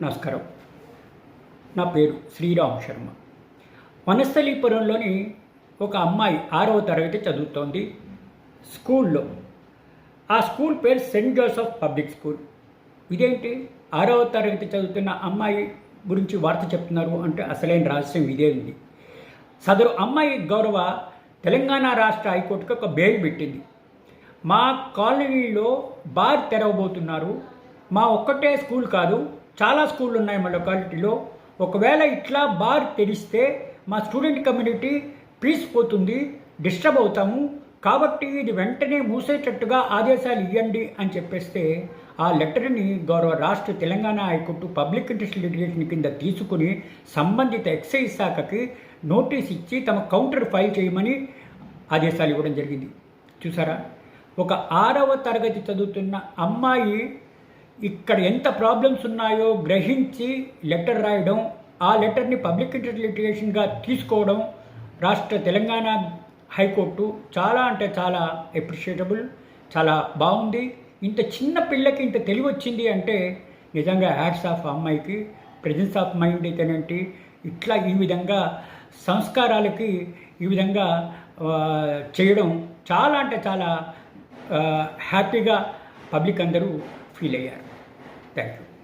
నమస్కారం. నా పేరు శ్రీరామ్ శర్మ. వనస్థలీపురంలోని ఒక అమ్మాయి 6వ తరగతి చదువుతోంది స్కూల్లో. ఆ స్కూల్ పేరు సెయింట్ జోసెఫ్ పబ్లిక్ స్కూల్. ఇదేంటి 6వ తరగతి చదువుతున్న అమ్మాయి గురించి వార్త చెప్తున్నారు అంటే అసలైన రహస్యం ఇదే ఉంది. సదరు అమ్మాయి గౌరవ తెలంగాణ రాష్ట్ర హైకోర్టుకు ఒక బెయిల్ పెట్టింది. మా కాలనీలో బార్ తెరవబోతున్నారు. మా ఒక్కటే స్కూల్ కాదు, చాలా స్కూళ్ళు ఉన్నాయి మా లొకాలిటీలో. ఒకవేళ ఇట్లా బార్ తెరిస్తే మా స్టూడెంట్ కమ్యూనిటీ పీస్ పోతుంది, డిస్టర్బ్ అవుతాము. కాబట్టి ఇది వెంటనే మూసేటట్టుగా ఆదేశాలు ఇవ్వండి అని చెప్పేస్తే ఆ లెటర్ని గౌరవ రాష్ట్ర Telangana high court public interest litigation కింద తీసుకుని సంబంధిత ఎక్సైజ్ శాఖకి నోటీస్ ఇచ్చి తమ కౌంటర్ ఫైల్ చేయమని ఆదేశాలు ఇవ్వడం జరిగింది. చూసారా, ఒక 6వ తరగతి చదువుతున్న అమ్మాయి ఇక్కడ ఎంత ప్రాబ్లమ్స్ ఉన్నాయో గ్రహించి లెటర్ రాయడం, ఆ లెటర్ని పబ్లిక్ ఇంట్రెస్ట్ లిటిగేషన్గా తీసుకోవడం రాష్ట్ర తెలంగాణ హైకోర్టు చాలా అంటే చాలా అప్రిషియేటబుల్, చాలా బాగుంది. ఇంత చిన్న పిల్లకి ఇంత తెలివి వచ్చింది అంటే నిజంగా హ్యాట్స్ ఆఫ్ అమ్మాయికి. ప్రెజెన్స్ ఆఫ్ మైండ్ అయితేనేంటి, ఇట్లా ఈ విధంగా సంస్కారాలకి ఈ విధంగా చేయడం చాలా అంటే చాలా హ్యాపీగా పబ్లిక్ అందరూ ఫీల్ అయ్యారు. Thank you.